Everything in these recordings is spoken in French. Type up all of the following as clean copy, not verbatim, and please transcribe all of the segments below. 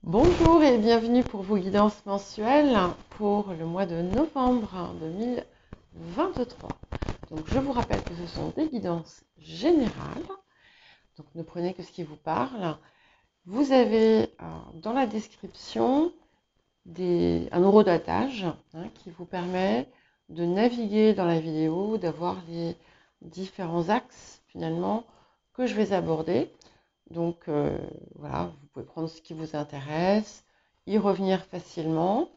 Bonjour et bienvenue pour vos guidances mensuelles pour le mois de novembre 2023. Donc je vous rappelle que ce sont des guidances générales, donc ne prenez que ce qui vous parle. Vous avez dans la description un horodatage qui vous permet de naviguer dans la vidéo, d'avoir les différents axes finalement que je vais aborder. Donc voilà, vous pouvez prendre ce qui vous intéresse, y revenir facilement.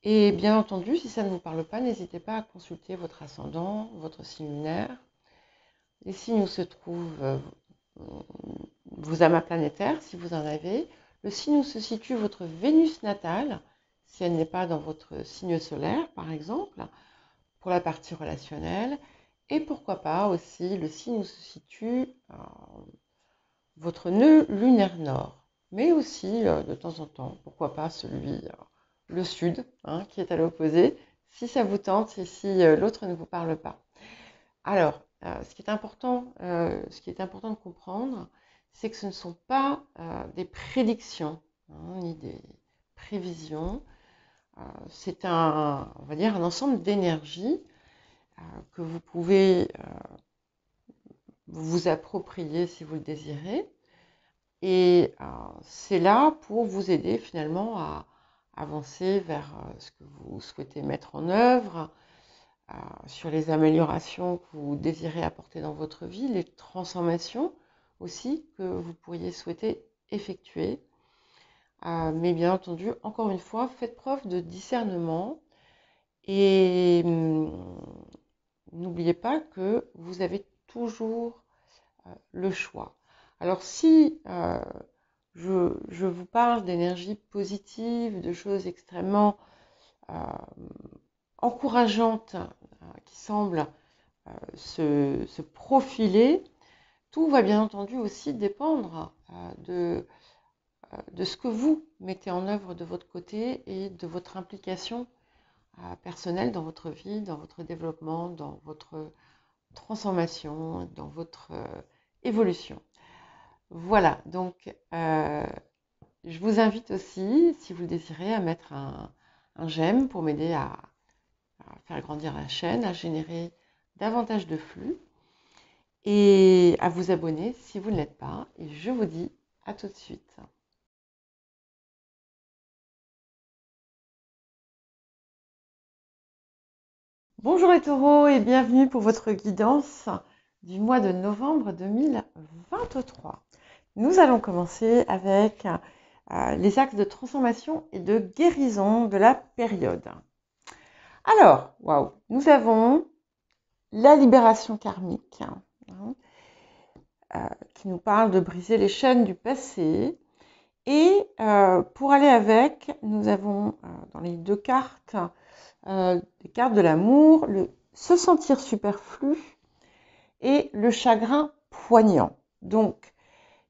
Et bien entendu, si ça ne vous parle pas, n'hésitez pas à consulter votre ascendant, votre signe lunaire, les signes où se trouve vos amas planétaires, si vous en avez, le signe où se situe votre Vénus natale, si elle n'est pas dans votre signe solaire, par exemple, pour la partie relationnelle, et pourquoi pas aussi le signe où se situe votre nœud lunaire nord, mais aussi de temps en temps, pourquoi pas celui, le sud, qui est à l'opposé, si ça vous tente et si l'autre ne vous parle pas. Alors, ce qui est important de comprendre, c'est que ce ne sont pas des prédictions, ni des prévisions. C'est on va dire, un ensemble d'énergies que vous pouvez vous approprier si vous le désirez. Et c'est là pour vous aider finalement à avancer vers ce que vous souhaitez mettre en œuvre, sur les améliorations que vous désirez apporter dans votre vie, les transformations aussi que vous pourriez souhaiter effectuer. Mais bien entendu, encore une fois, faites preuve de discernement et n'oubliez pas que vous avez toujours le choix. Alors si je vous parle d'énergie positive, de choses extrêmement encourageantes qui semblent se profiler, tout va bien entendu aussi dépendre de ce que vous mettez en œuvre de votre côté et de votre implication personnelle dans votre vie, dans votre développement, dans votre transformation, dans votre évolution. Voilà, donc je vous invite aussi, si vous le désirez, à mettre un j'aime pour m'aider à faire grandir la chaîne, à générer davantage de flux et à vous abonner si vous ne l'êtes pas. Et je vous dis à tout de suite. Bonjour les taureaux et bienvenue pour votre guidance du mois de novembre 2023. Nous allons commencer avec les axes de transformation et de guérison de la période. Alors, waouh, nous avons la libération karmique qui nous parle de briser les chaînes du passé. Et pour aller avec, nous avons dans les deux cartes, les cartes de l'amour, le se sentir superflu et le chagrin poignant. Donc,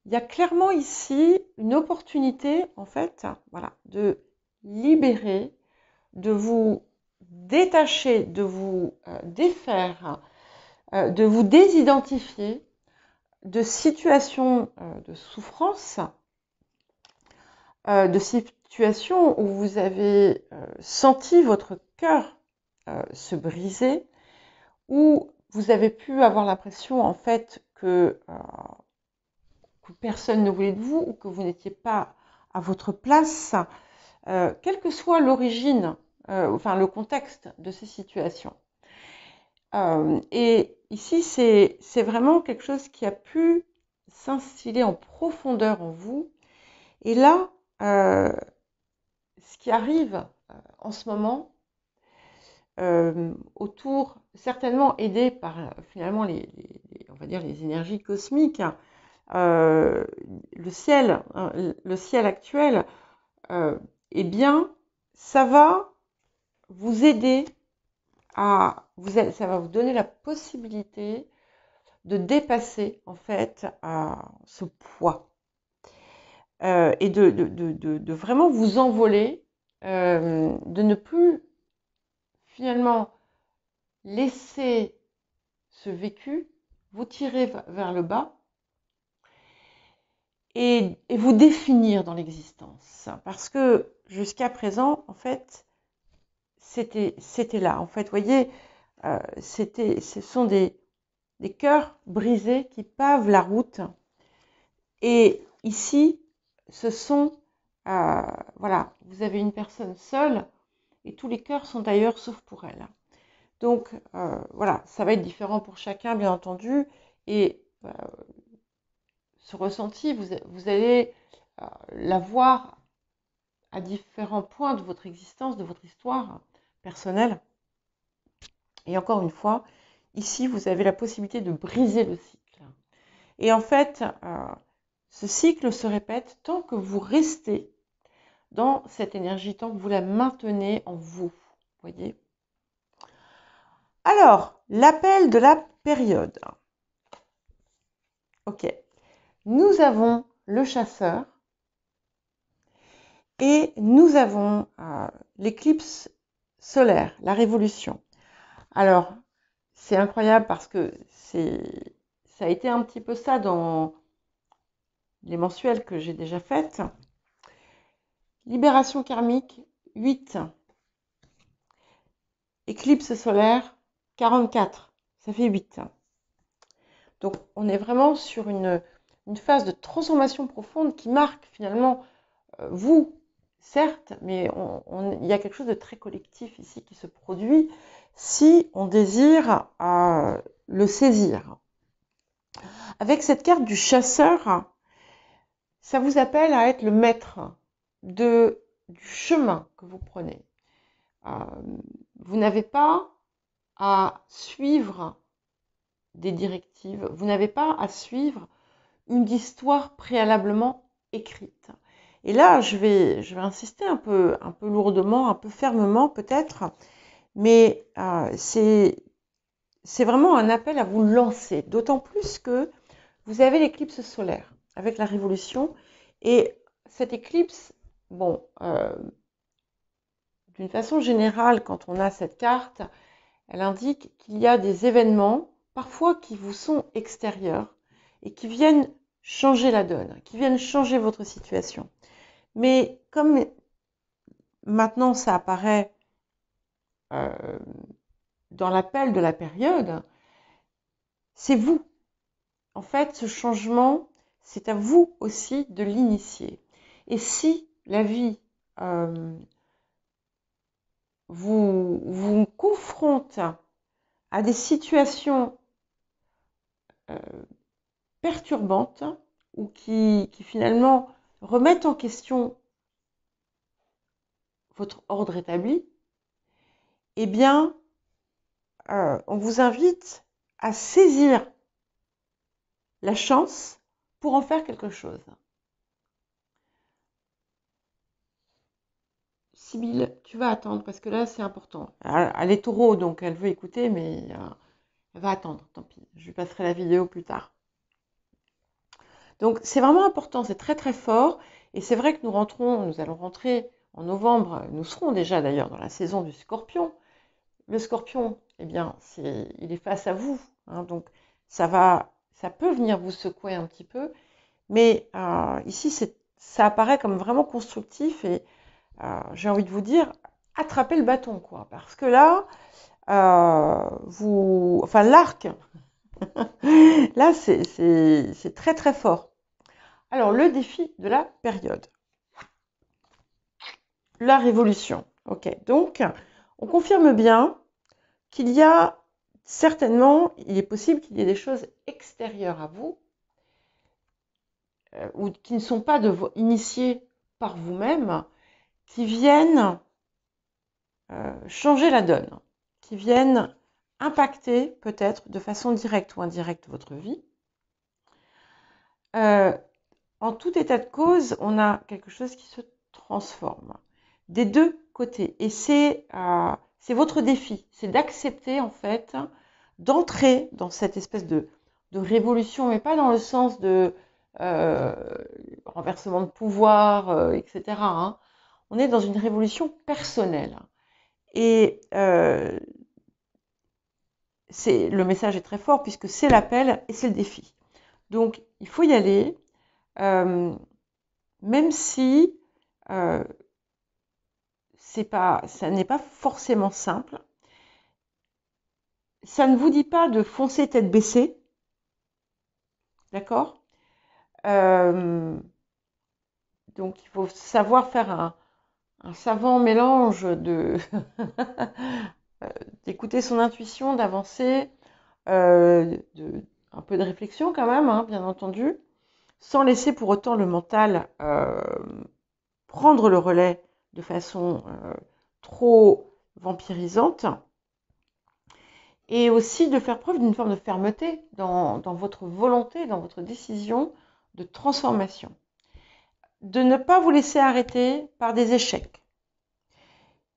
il y a clairement ici une opportunité, en fait, voilà, de libérer, de vous détacher, de vous défaire, de vous désidentifier de situations de souffrance, de situations où vous avez senti votre cœur se briser, où vous avez pu avoir l'impression en fait que personne ne voulait de vous ou que vous n'étiez pas à votre place, quelle que soit l'origine, enfin le contexte de ces situations. Et ici, c'est vraiment quelque chose qui a pu s'instiller en profondeur en vous. Et là, ce qui arrive en ce moment, autour, certainement aidé par finalement on va dire les énergies cosmiques, le ciel actuel, eh bien, ça va vous aider ça va vous donner la possibilité de dépasser en fait ce poids et de vraiment vous envoler, de ne plus finalement laisser ce vécu vous tirer vers le bas et vous définir dans l'existence. Parce que jusqu'à présent, en fait, c'était là. En fait, vous voyez, ce sont des cœurs brisés qui pavent la route. Et ici, ce sont, voilà, vous avez une personne seule et tous les cœurs sont d'ailleurs sauf pour elle. Donc, voilà, ça va être différent pour chacun, bien entendu. Et ce ressenti, vous allez l'avoir à différents points de votre existence, de votre histoire personnelle. Et encore une fois, ici, vous avez la possibilité de briser le cycle. Et en fait, ce cycle se répète tant que vous restez dans cette énergie, tant que vous la maintenez en vous. Voyez ? Alors, l'appel de la période. Ok. Nous avons le chasseur et nous avons l'éclipse solaire, la révolution. Alors, c'est incroyable parce que ça a été un petit peu ça dans les mensuels que j'ai déjà faites. Libération karmique, 8. Éclipse solaire, 44. Ça fait 8. Donc, on est vraiment sur une phase de transformation profonde qui marque finalement vous, certes, mais il y a quelque chose de très collectif ici qui se produit si on désire le saisir. Avec cette carte du chasseur, ça vous appelle à être le maître du chemin que vous prenez. Vous n'avez pas à suivre des directives, vous n'avez pas à suivre une histoire préalablement écrite. Et là, je vais insister un peu lourdement, un peu fermement peut-être, mais c'est vraiment un appel à vous lancer, d'autant plus que vous avez l'éclipse solaire avec la révolution, et cette éclipse, bon, d'une façon générale, quand on a cette carte, elle indique qu'il y a des événements, parfois qui vous sont extérieurs, et qui viennent changer la donne, qui viennent changer votre situation. Mais comme maintenant ça apparaît dans l'appel de la période, c'est vous. En fait, ce changement, c'est à vous aussi de l'initier. Et si la vie vous confronte à des situations perturbantes ou qui finalement remettent en question votre ordre établi, eh bien, on vous invite à saisir la chance pour en faire quelque chose. Sibylle, tu vas attendre parce que là c'est important. Elle est taureau donc elle veut écouter, mais elle va attendre, tant pis. Je lui passerai la vidéo plus tard. Donc c'est vraiment important, c'est très très fort. Et c'est vrai que nous allons rentrer en novembre, nous serons déjà d'ailleurs dans la saison du Scorpion. Le Scorpion, eh bien, il est face à vous, hein, donc ça peut venir vous secouer un petit peu, mais ici ça apparaît comme vraiment constructif et j'ai envie de vous dire, attrapez le bâton, quoi, parce que là, enfin l'arc, là c'est très très fort. Alors le défi de la période, la révolution. Ok, donc on confirme bien qu'il y a certainement, il est possible qu'il y ait des choses extérieures à vous ou qui ne sont pas initiées par vous-même, qui viennent changer la donne, qui viennent impacter peut-être de façon directe ou indirecte votre vie. En tout état de cause, on a quelque chose qui se transforme des deux côtés. Et c'est votre défi, c'est d'accepter en fait, d'entrer dans cette espèce de révolution, mais pas dans le sens de renversement de pouvoir, etc. Hein. On est dans une révolution personnelle. Et le message est très fort puisque c'est l'appel et c'est le défi. Donc, il faut y aller. même si ça n'est pas forcément simple. Ça ne vous dit pas de foncer tête baissée, d'accord? Donc il faut savoir faire un savant mélange d'écouter son intuition, d'avancer, un peu de réflexion quand même, hein, bien entendu, sans laisser pour autant le mental prendre le relais de façon trop vampirisante, et aussi de faire preuve d'une forme de fermeté dans votre volonté, dans votre décision de transformation. De ne pas vous laisser arrêter par des échecs.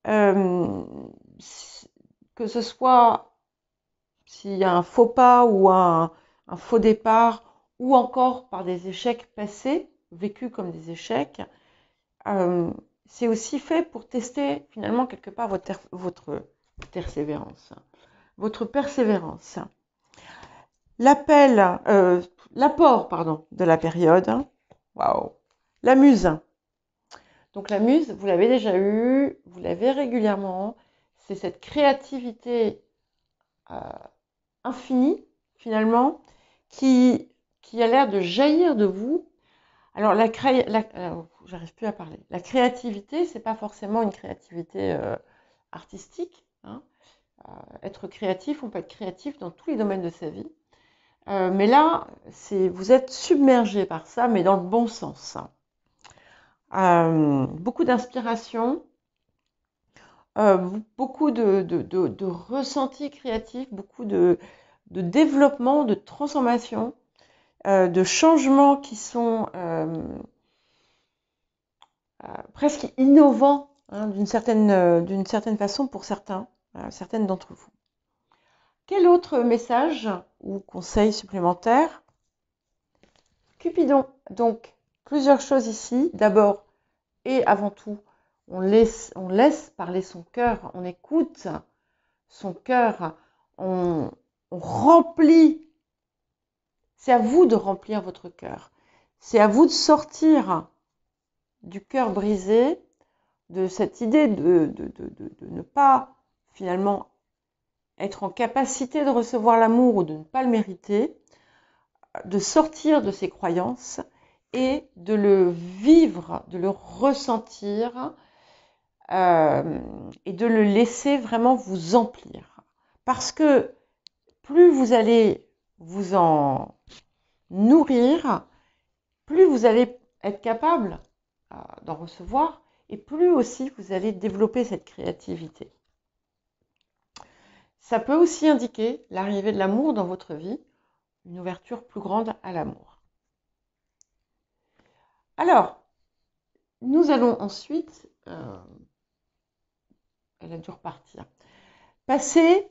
Que ce soit s'il y a un faux pas ou un faux départ, ou encore par des échecs passés, vécus comme des échecs, c'est aussi fait pour tester finalement quelque part votre persévérance. Votre persévérance. L'apport de la période. Waouh. La muse. Donc la muse, vous l'avez déjà eue, vous l'avez régulièrement. C'est cette créativité infinie, finalement, qui a l'air de jaillir de vous. Alors, j'arrive plus à parler. La créativité, c'est pas forcément une créativité artistique, hein. Être créatif, on peut être créatif dans tous les domaines de sa vie. Mais là, vous êtes submergé par ça, mais dans le bon sens. Beaucoup d'inspiration, beaucoup de ressentis créatifs, beaucoup de développement, de transformation, de changements qui sont presque innovants, hein, d'une certaine façon pour certaines d'entre vous. Quel autre message ou conseil supplémentaire? Cupidon. Donc, plusieurs choses ici. D'abord et avant tout, on laisse parler son cœur, on écoute son cœur, on remplit. C'est à vous de remplir votre cœur. C'est à vous de sortir du cœur brisé, de cette idée de ne pas finalement être en capacité de recevoir l'amour ou de ne pas le mériter, de sortir de ses croyances et de le vivre, de le ressentir et de le laisser vraiment vous emplir. Parce que plus vous allez vous en nourrir, plus vous allez être capable d'en recevoir et plus aussi vous allez développer cette créativité. Ça peut aussi indiquer l'arrivée de l'amour dans votre vie, une ouverture plus grande à l'amour. Alors, nous allons ensuite, elle a dû repartir, passer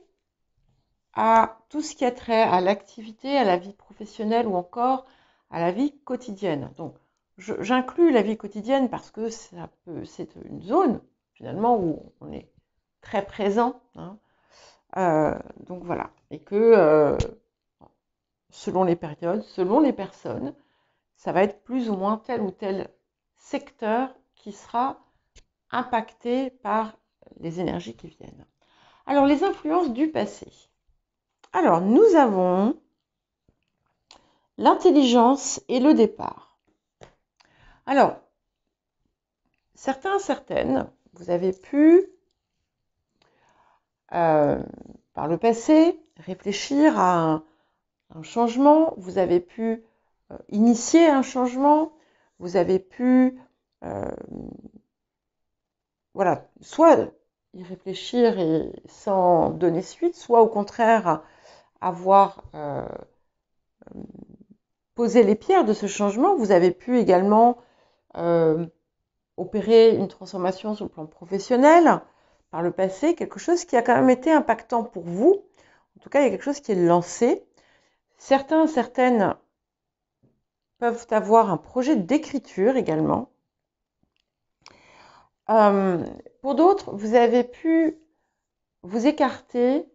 à tout ce qui a trait à l'activité, à la vie professionnelle ou encore à la vie quotidienne. Donc, j'inclus la vie quotidienne parce que c'est une zone finalement où on est très présent, hein. Donc voilà, et que selon les périodes, selon les personnes, ça va être plus ou moins tel ou tel secteur qui sera impacté par les énergies qui viennent. Alors, les influences du passé. Alors, nous avons l'intelligence et le départ. Alors, certaines, vous avez pu, par le passé, réfléchir à un changement, vous avez pu initier un changement, vous avez pu, voilà, soit y réfléchir et sans donner suite, soit au contraire avoir posé les pierres de ce changement. Vous avez pu également opérer une transformation sur le plan professionnel par le passé, quelque chose qui a quand même été impactant pour vous. En tout cas, il y a quelque chose qui est lancé. Certaines peuvent avoir un projet d'écriture également. Pour d'autres, vous avez pu vous écarter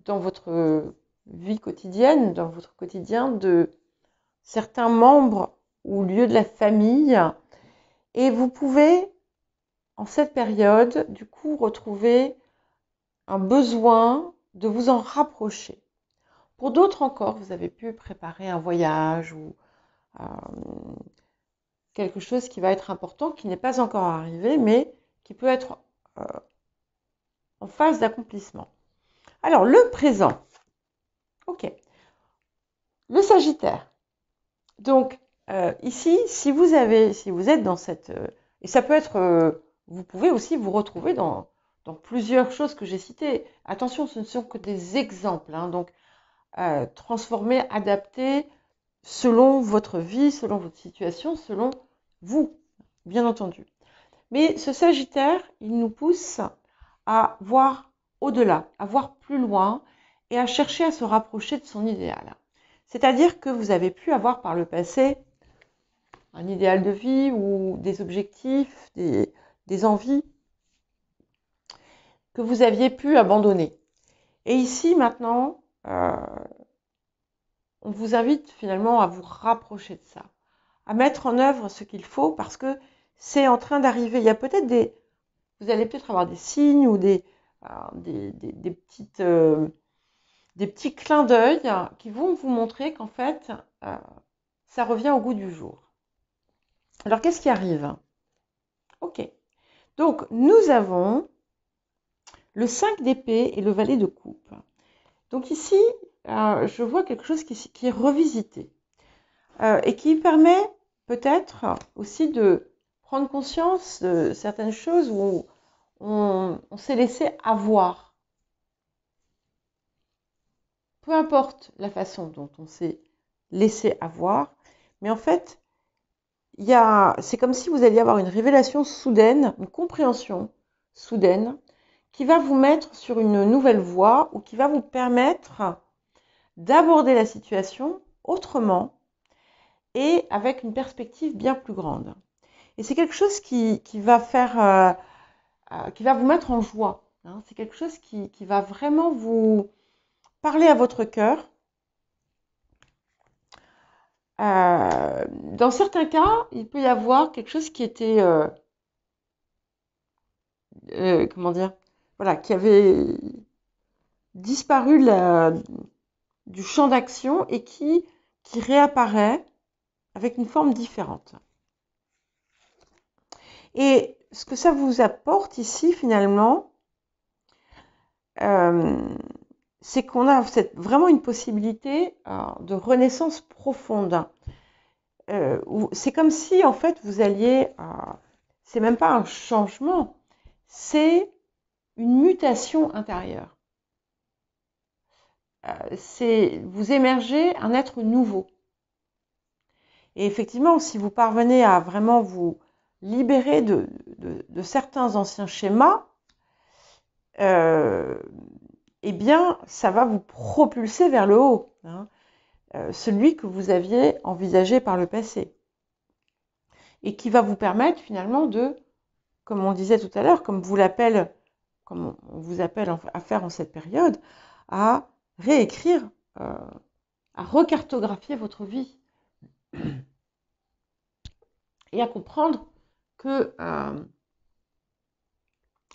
dans votre vie quotidienne, dans votre quotidien, de certains membres ou lieu de la famille. Et vous pouvez, en cette période, du coup, retrouver un besoin de vous en rapprocher. Pour d'autres encore, vous avez pu préparer un voyage ou quelque chose qui va être important, qui n'est pas encore arrivé, mais qui peut être en phase d'accomplissement. Alors, le présent. Ok. Le Sagittaire. Donc, ici, si vous êtes dans cette... et ça peut être... vous pouvez aussi vous retrouver dans plusieurs choses que j'ai citées. Attention, ce ne sont que des exemples. Hein, donc, transformer, adapter selon votre vie, selon votre situation, selon vous, bien entendu. Mais ce Sagittaire, il nous pousse à voir au-delà, à voir plus loin et à chercher à se rapprocher de son idéal. C'est-à-dire que vous avez pu avoir par le passé un idéal de vie ou des objectifs, des envies que vous aviez pu abandonner. Et ici, maintenant, on vous invite finalement à vous rapprocher de ça, à mettre en œuvre ce qu'il faut parce que c'est en train d'arriver. Il y a peut-être vous allez peut-être avoir des signes ou des petits clins d'œil qui vont vous montrer qu'en fait, ça revient au goût du jour. Alors, qu'est-ce qui arrive? Ok. Donc, nous avons le 5 d'épée et le valet de coupe. Donc ici, je vois quelque chose qui est revisité et qui permet peut-être aussi de prendre conscience de certaines choses où on s'est laissé avoir. Peu importe la façon dont on s'est laissé avoir, mais en fait, c'est comme si vous alliez avoir une révélation soudaine, une compréhension soudaine, qui va vous mettre sur une nouvelle voie ou qui va vous permettre d'aborder la situation autrement et avec une perspective bien plus grande. Et c'est quelque chose qui va qui va vous mettre en joie. Hein. C'est quelque chose qui va vraiment vous parler à votre cœur. Dans certains cas, il peut y avoir quelque chose qui était, comment dire, voilà, qui avait disparu du champ d'action et qui réapparaît avec une forme différente. Et ce que ça vous apporte ici, finalement, c'est qu'on a vraiment une possibilité de renaissance profonde. C'est comme si, en fait, vous alliez... c'est même pas un changement, c'est une mutation intérieure. Vous émergez un être nouveau. Et effectivement, si vous parvenez à vraiment vous libérer de certains anciens schémas, eh bien, ça va vous propulser vers le haut, hein, celui que vous aviez envisagé par le passé. Et qui va vous permettre finalement de, comme on disait tout à l'heure, comme on vous appelle à faire en cette période, à réécrire, à recartographier votre vie. Et à comprendre que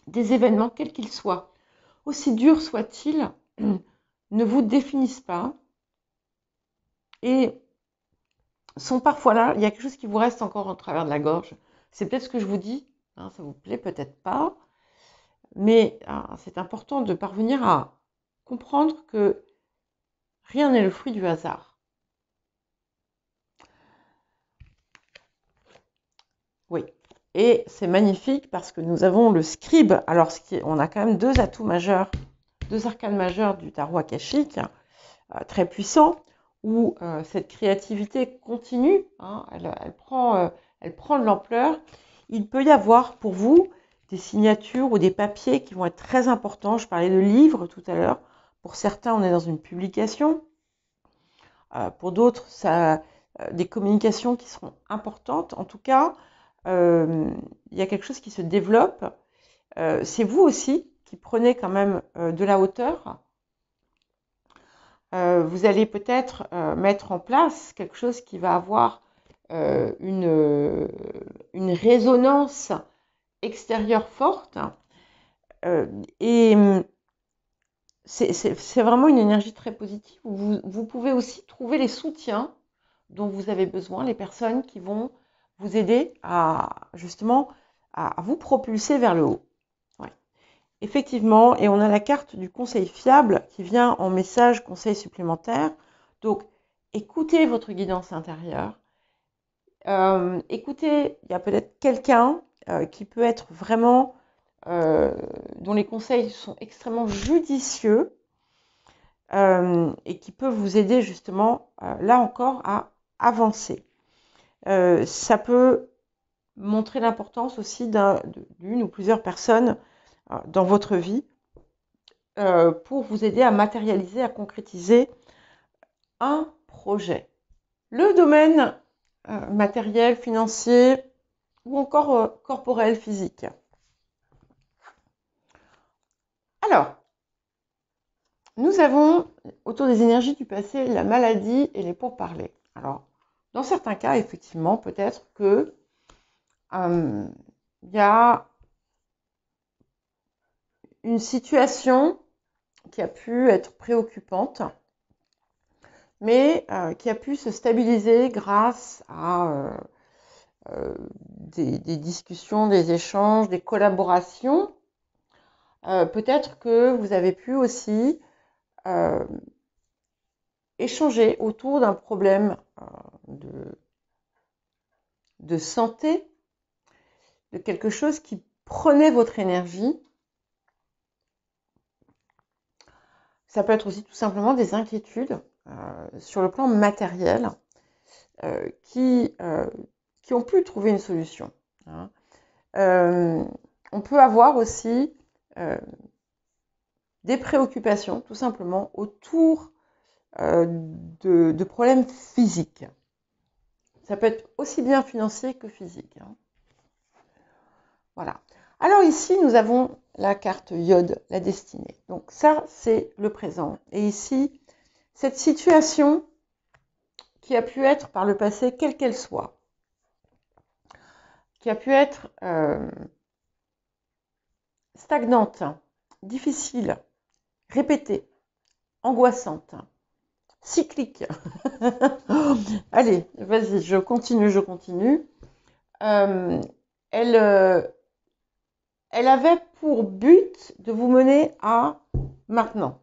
des événements, quels qu'ils soient, aussi durs soient-ils, ne vous définissent pas et sont parfois là. Il y a quelque chose qui vous reste encore en travers de la gorge. C'est peut-être ce que je vous dis, hein, ça vous plaît peut-être pas, mais c'est important de parvenir à comprendre que rien n'est le fruit du hasard. Oui. Et c'est magnifique parce que nous avons le scribe. Alors, on a quand même deux atouts majeurs, deux arcanes majeurs du tarot akashique, très puissants, où cette créativité continue, hein, elle prend de l'ampleur. Il peut y avoir pour vous des signatures ou des papiers qui vont être très importants. Je parlais de livres tout à l'heure. Pour certains, on est dans une publication. Pour d'autres, des communications qui seront importantes. En tout cas, il y a quelque chose qui se développe. C'est vous aussi qui prenez quand même de la hauteur. Vous allez peut-être mettre en place quelque chose qui va avoir une résonance extérieure forte. Et c'est vraiment une énergie très positive. Vous pouvez aussi trouver les soutiens dont vous avez besoin, les personnes qui vont vous aider justement à vous propulser vers le haut. Ouais. Effectivement, et on a la carte du conseil fiable qui vient en message conseil supplémentaire. Donc, écoutez votre guidance intérieure. Écoutez, il y a peut-être quelqu'un qui peut être vraiment, dont les conseils sont extrêmement judicieux et qui peut vous aider justement, là encore, à avancer. Ça peut montrer l'importance aussi d'une ou plusieurs personnes dans votre vie pour vous aider à matérialiser, à concrétiser un projet. Le domaine matériel, financier ou encore corporel, physique. Alors, nous avons autour des énergies du passé la maladie et les pourparlers. Alors, dans certains cas, effectivement, peut-être que y a une situation qui a pu être préoccupante, mais qui a pu se stabiliser grâce à des discussions, des échanges, des collaborations. Peut-être que vous avez pu aussi échanger autour d'un problème de santé, de quelque chose qui prenait votre énergie. Ça peut être aussi tout simplement des inquiétudes sur le plan matériel qui ont pu trouver une solution. Hein. On peut avoir aussi des préoccupations tout simplement autour de problèmes physiques. Ça peut être aussi bien financier que physique. Hein. Voilà. Alors ici, nous avons la carte Iode, la destinée. Donc ça, c'est le présent. Et ici, cette situation qui a pu être par le passé, quelle qu'elle soit, qui a pu être stagnante, difficile, répétée, angoissante, cyclique. Allez, vas-y, je continue. Elle avait pour but de vous mener à maintenant.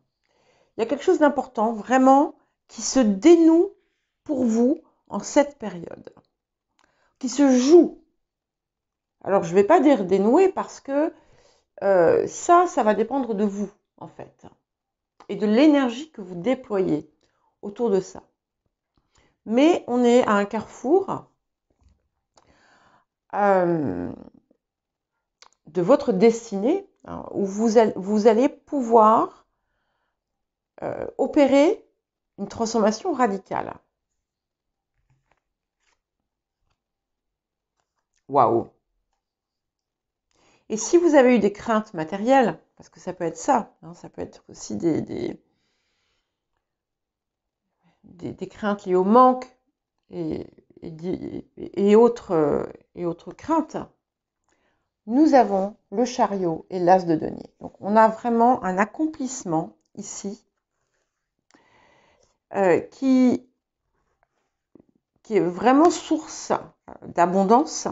Il y a quelque chose d'important, vraiment, qui se dénoue pour vous en cette période, qui se joue. Alors, je ne vais pas dire dénouer parce que ça va dépendre de vous, en fait, et de l'énergie que vous déployez autour de ça. Mais on est à un carrefour de votre destinée, hein, où vous allez pouvoir opérer une transformation radicale. Waouh! Et si vous avez eu des craintes matérielles, parce que ça peut être ça, hein, ça peut être aussi des craintes liées au manque et autres craintes, nous avons le chariot et l'as de denier. Donc on a vraiment un accomplissement ici qui est vraiment source d'abondance.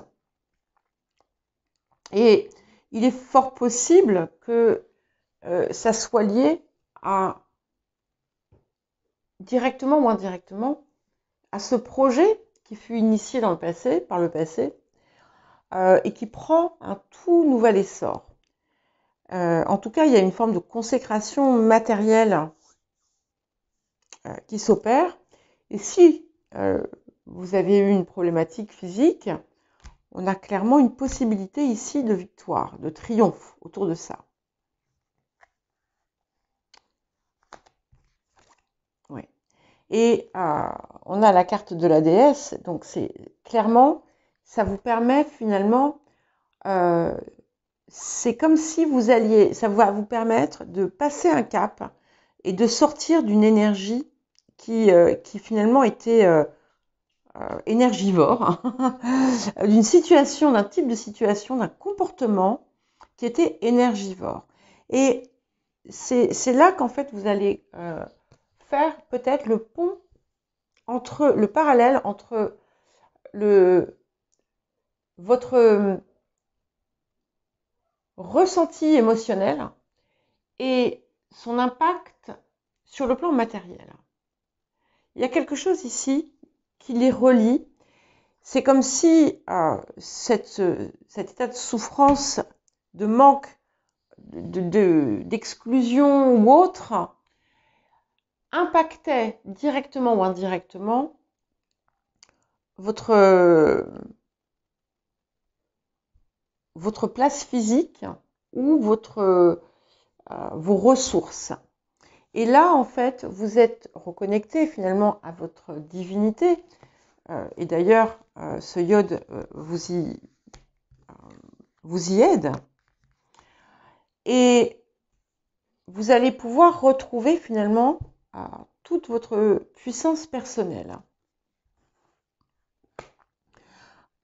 Et il est fort possible que ça soit lié à, directement ou indirectement, à ce projet qui fut initié par le passé, et qui prend un tout nouvel essor. En tout cas, il y a une forme de consécration matérielle qui s'opère. Et si vous avez eu une problématique physique, on a clairement une possibilité ici de victoire, de triomphe autour de ça. Oui. Et on a la carte de la déesse, donc c'est clairement, ça vous permet finalement, c'est comme si vous alliez, ça va vous permettre de passer un cap et de sortir d'une énergie qui finalement était énergivore, d'une situation, d'un type de situation, d'un comportement qui était énergivore. Et c'est là qu'en fait vous allez faire peut-être le pont entre le parallèle entre votre ressenti émotionnel et son impact sur le plan matériel. Il y a quelque chose ici qui les relie. C'est comme si cet état de souffrance, de manque, d'exclusion ou autre, impactait directement ou indirectement votre place physique ou vos ressources. Et là, en fait, vous êtes reconnecté finalement à votre divinité. Et d'ailleurs, ce iode vous y aide. Et vous allez pouvoir retrouver finalement toute votre puissance personnelle.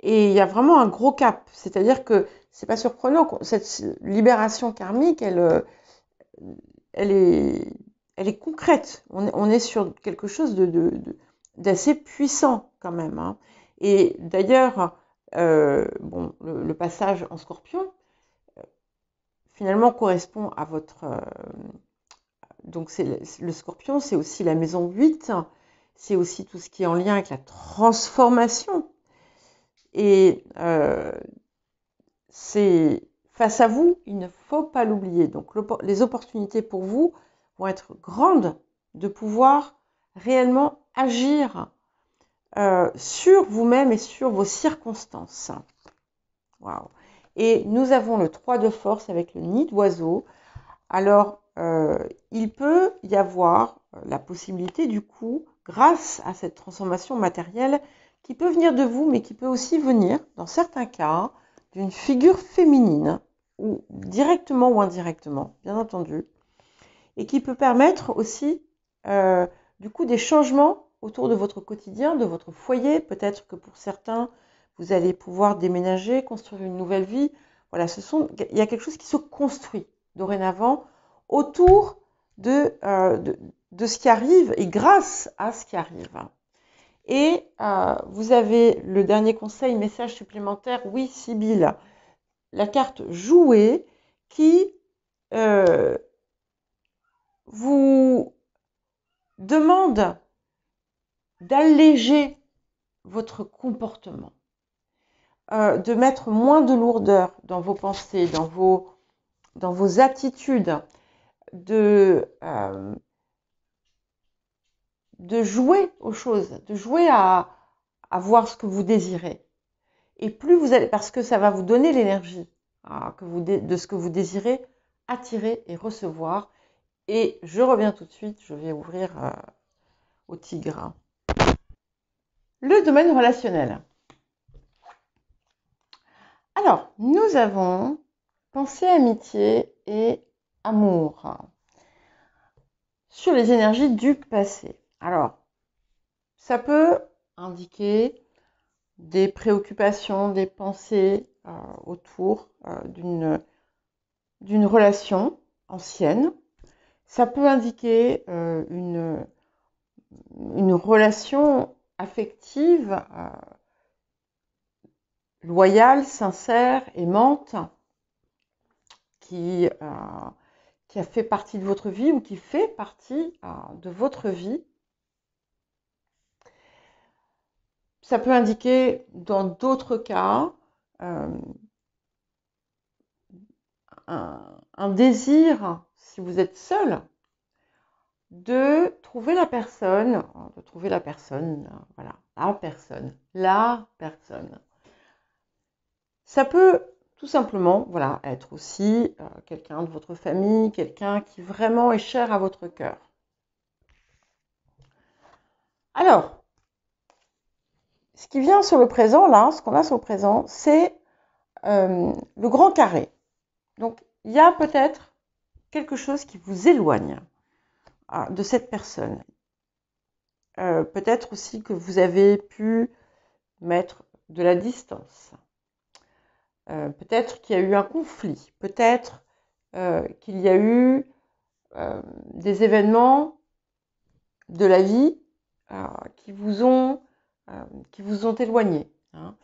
Et il y a vraiment un gros cap. C'est-à-dire que c'est pas surprenant, cette libération karmique, elle est concrète. On est sur quelque chose d'assez puissant quand même. Hein. Et d'ailleurs, le passage en Scorpion, finalement, correspond à votre... donc, le Scorpion, c'est aussi la maison 8, c'est aussi tout ce qui est en lien avec la transformation. Et c'est face à vous, il ne faut pas l'oublier. Donc, les opportunités pour vous vont être grandes de pouvoir réellement agir sur vous-même et sur vos circonstances. Waouh. Et nous avons le 3 de force avec le nid d'oiseau. Alors, il peut y avoir la possibilité du coup, grâce à cette transformation matérielle, qui peut venir de vous, mais qui peut aussi venir, dans certains cas, d'une figure féminine, ou directement ou indirectement, bien entendu, et qui peut permettre aussi, du coup, des changements autour de votre quotidien, de votre foyer. Peut-être que pour certains, vous allez pouvoir déménager, construire une nouvelle vie. Voilà, il y a quelque chose qui se construit dorénavant autour de ce qui arrive et grâce à ce qui arrive. Et vous avez le dernier conseil, message supplémentaire, oui, Sibylle, la carte jouer qui vous demande d'alléger votre comportement, de mettre moins de lourdeur dans vos pensées, dans vos attitudes, de jouer aux choses, de jouer à voir ce que vous désirez. Et plus vous allez, parce que ça va vous donner l'énergie de ce que vous désirez attirer et recevoir. Et je reviens tout de suite, je vais ouvrir au tigre. Le domaine relationnel. Alors, nous avons pensée, amitié et amour sur les énergies du passé. Alors, ça peut indiquer des préoccupations, des pensées autour d'une relation ancienne. Ça peut indiquer une relation affective loyale, sincère, aimante, qui a fait partie de votre vie ou qui fait partie de votre vie. Ça peut indiquer, dans d'autres cas, un désir, si vous êtes seul, de trouver la personne, voilà, la personne. Ça peut tout simplement, voilà, être aussi quelqu'un de votre famille, quelqu'un qui vraiment est cher à votre cœur. Alors, ce qui vient sur le présent, là, ce qu'on a sur le présent, c'est le grand carré. Donc, il y a peut-être quelque chose qui vous éloigne de cette personne. Peut-être aussi que vous avez pu mettre de la distance. Peut-être qu'il y a eu un conflit, peut-être qu'il y a eu des événements de la vie qui vous ont éloigné. Hein.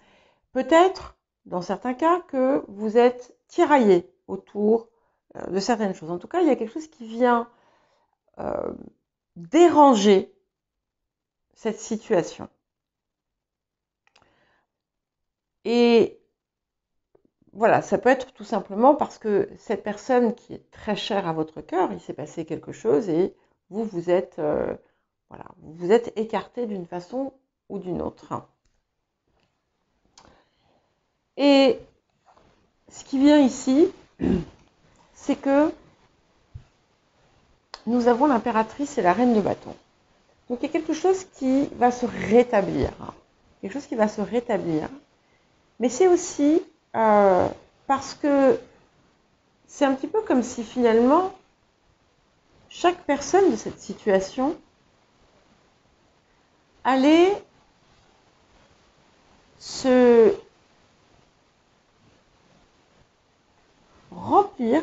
Peut-être, dans certains cas, que vous êtes tiraillé autour de certaines choses. En tout cas, il y a quelque chose qui vient déranger cette situation. Et voilà, ça peut être tout simplement parce que cette personne qui est très chère à votre cœur, il s'est passé quelque chose et vous êtes, voilà, vous êtes écarté d'une façon ou d'une autre. Et ce qui vient ici, c'est que nous avons l'impératrice et la reine de bâton. Donc il y a quelque chose qui va se rétablir. Quelque chose qui va se rétablir. Mais c'est aussi parce que c'est un petit peu comme si finalement, chaque personne de cette situation allait se remplir,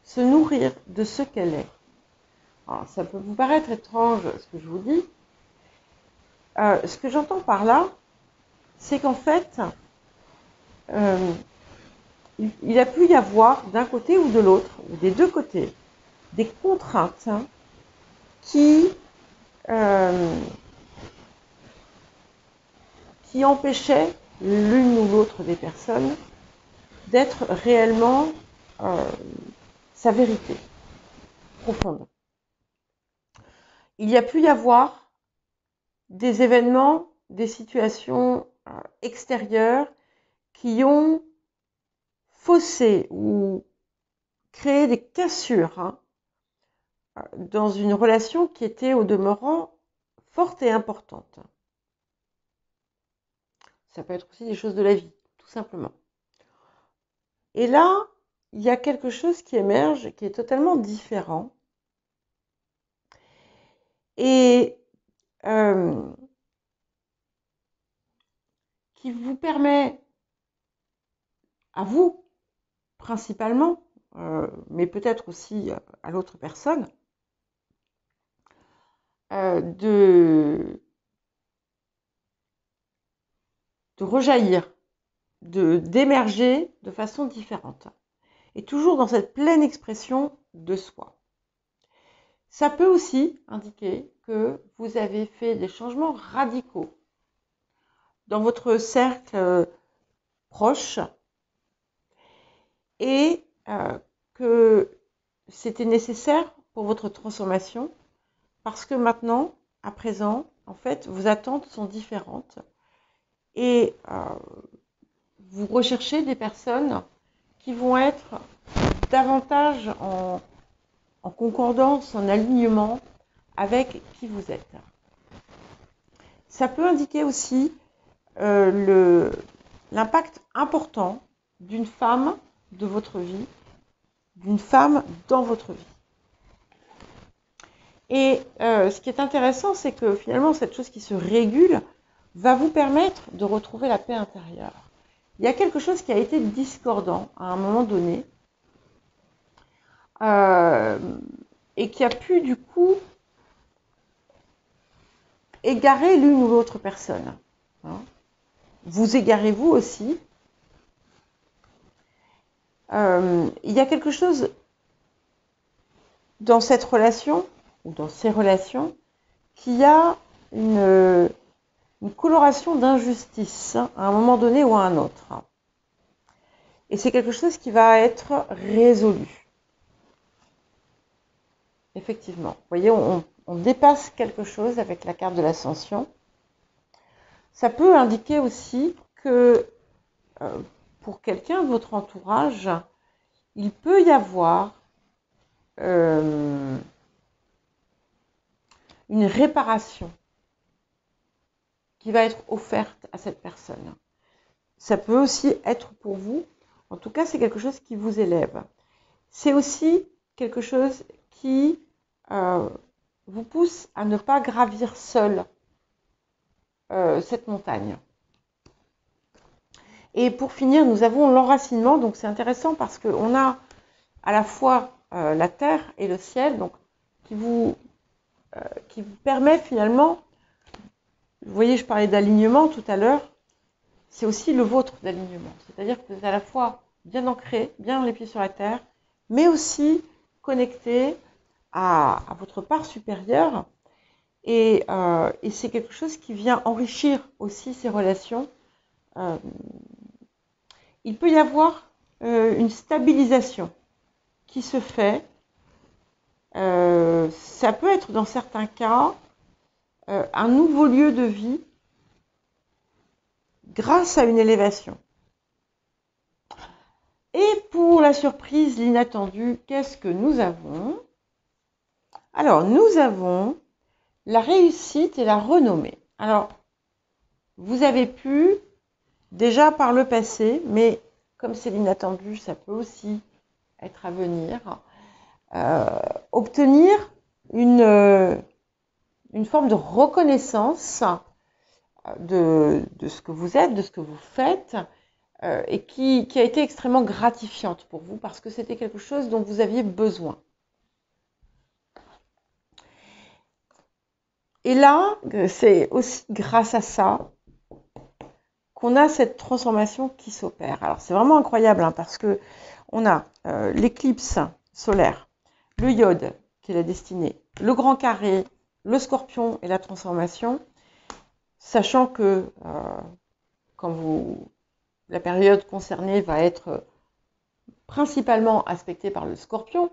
se nourrir de ce qu'elle est. Alors, ça peut vous paraître étrange ce que je vous dis. Ce que j'entends par là, c'est qu'en fait, il a pu y avoir d'un côté ou de l'autre, ou des deux côtés, des contraintes qui empêchaient l'une ou l'autre des personnes d'être réellement sa vérité profonde. Il y a pu y avoir des événements, des situations extérieures qui ont faussé ou créé des cassures dans une relation qui était au demeurant forte et importante. Ça peut être aussi des choses de la vie, tout simplement. Et là, il y a quelque chose qui émerge, qui est totalement différent. Et qui vous permet, à vous principalement, mais peut-être aussi à l'autre personne, de rejaillir, d'émerger de façon différente. Et toujours dans cette pleine expression de soi. Ça peut aussi indiquer que vous avez fait des changements radicaux dans votre cercle proche et que c'était nécessaire pour votre transformation parce que maintenant, à présent, en fait, vos attentes sont différentes et vous recherchez des personnes qui vont être davantage en concordance, en alignement avec qui vous êtes. Ça peut indiquer aussi l'impact important d'une femme de votre vie, d'une femme dans votre vie. Et ce qui est intéressant, c'est que finalement, cette chose qui se régule va vous permettre de retrouver la paix intérieure. Il y a quelque chose qui a été discordant à un moment donné et qui a pu du coup égarer l'une ou l'autre personne. Vous égarez vous aussi. Il y a quelque chose dans cette relation ou dans ces relations qui a une coloration d'injustice à un moment donné ou à un autre. Et c'est quelque chose qui va être résolu. Effectivement. Vous voyez, on dépasse quelque chose avec la carte de l'ascension. Ça peut indiquer aussi que pour quelqu'un de votre entourage, il peut y avoir une réparation qui va être offerte à cette personne. Ça peut aussi être pour vous, en tout cas c'est quelque chose qui vous élève. C'est aussi quelque chose qui vous pousse à ne pas gravir seul cette montagne. Et pour finir, nous avons l'enracinement. Donc c'est intéressant parce qu'on a à la fois la terre et le ciel, donc qui vous permet finalement, vous voyez, je parlais d'alignement tout à l'heure, c'est aussi le vôtre d'alignement. C'est-à-dire que vous êtes à la fois bien ancré, bien les pieds sur la terre, mais aussi connecté à votre part supérieure. Et c'est quelque chose qui vient enrichir aussi ces relations. Il peut y avoir une stabilisation qui se fait. Ça peut être dans certains cas un nouveau lieu de vie grâce à une élévation. Et pour la surprise, l'inattendu, qu'est-ce que nous avons? Alors, nous avons la réussite et la renommée. Alors, vous avez pu, déjà par le passé, mais comme c'est l'inattendu, ça peut aussi être à venir, obtenir une forme de reconnaissance de ce que vous êtes, de ce que vous faites, et qui a été extrêmement gratifiante pour vous parce que c'était quelque chose dont vous aviez besoin. Et là, c'est aussi grâce à ça qu'on a cette transformation qui s'opère. Alors c'est vraiment incroyable hein, parce que on a l'éclipse solaire, le iode qui est la destinée, le grand carré, le scorpion et la transformation, sachant que la période concernée va être principalement aspectée par le scorpion,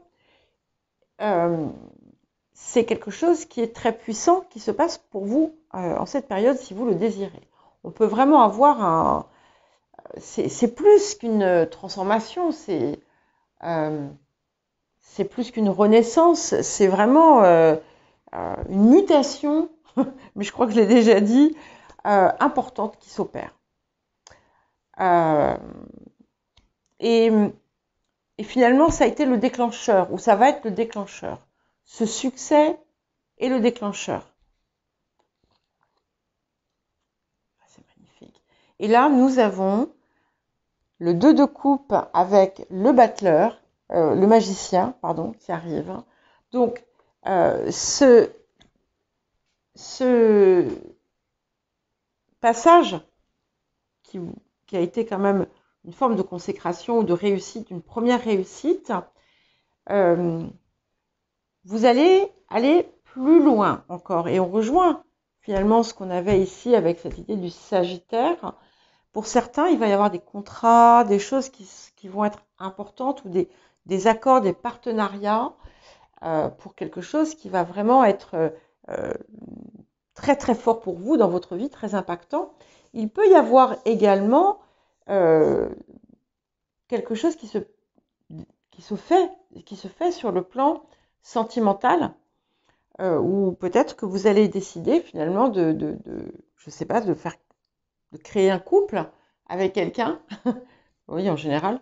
c'est quelque chose qui est très puissant, qui se passe pour vous en cette période si vous le désirez. On peut vraiment avoir c'est plus qu'une transformation, c'est plus qu'une renaissance, c'est vraiment une mutation, mais je crois que je l'ai déjà dit, importante qui s'opère. Et finalement, ça a été le déclencheur, ou ça va être le déclencheur. Ce succès est le déclencheur. C'est magnifique. Et là, nous avons le 2 de coupe avec le battleur, le magicien, pardon, qui arrive. Donc, ce passage qui a été quand même une forme de consécration ou de réussite, une première réussite, vous allez aller plus loin encore. Et on rejoint finalement ce qu'on avait ici avec cette idée du Sagittaire. Pour certains, il va y avoir des contrats, des choses qui vont être importantes ou des accords, des partenariats pour quelque chose qui va vraiment être très très fort pour vous dans votre vie, très impactant. Il peut y avoir également quelque chose qui se fait sur le plan sentimental, ou peut-être que vous allez décider finalement je sais pas, de créer un couple avec quelqu'un. Oui, en général,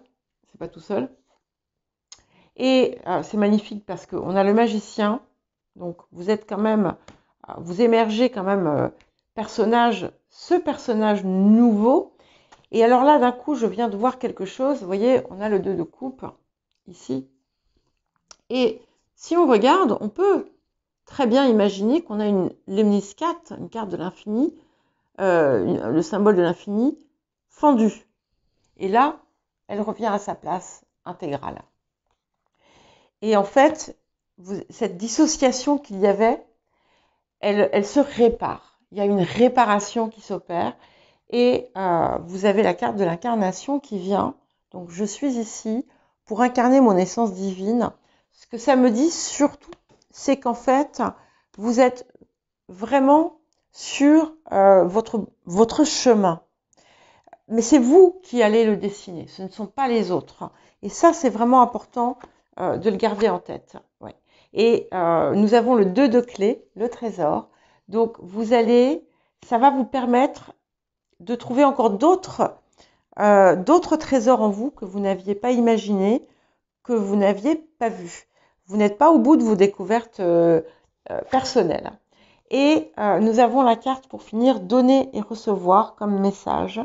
c'est pas tout seul. Et c'est magnifique parce qu'on a le magicien, donc vous êtes quand même, vous émergez quand même ce personnage nouveau. Et alors là, d'un coup, je viens de voir quelque chose. Vous voyez, on a le 2 de coupe ici. Et si on regarde, on peut très bien imaginer qu'on a une lemniscate, une carte de l'infini, le symbole de l'infini, fendue. Et là, elle revient à sa place intégrale. Et en fait, cette dissociation qu'il y avait, elle se répare. Il y a une réparation qui s'opère. Et vous avez la carte de l'incarnation qui vient. Donc, je suis ici pour incarner mon essence divine. Ce que ça me dit surtout, c'est qu'en fait, vous êtes vraiment sur votre chemin. Mais c'est vous qui allez le dessiner, ce ne sont pas les autres. Et ça, c'est vraiment important de le garder en tête. Ouais. Et nous avons le 2 de clé, le trésor. Donc, ça va vous permettre de trouver encore d'autres trésors en vous que vous n'aviez pas imaginé, que vous n'aviez pas vu. Vous n'êtes pas au bout de vos découvertes personnelles. Et nous avons la carte pour finir, donner et recevoir comme message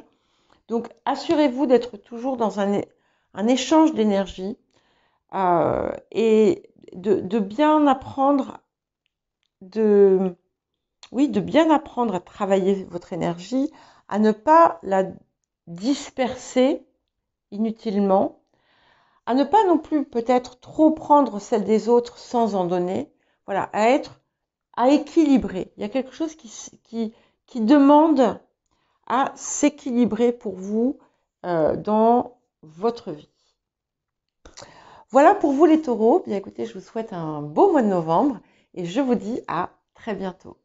Donc, assurez-vous d'être toujours dans un échange d'énergie et de bien apprendre de bien apprendre à travailler votre énergie, à ne pas la disperser inutilement, à ne pas non plus peut-être trop prendre celle des autres sans en donner, voilà, à équilibrer. Il y a quelque chose qui demande à s'équilibrer pour vous dans votre vie. Voilà pour vous les taureaux. Bien écoutez, je vous souhaite un beau mois de novembre et je vous dis à très bientôt.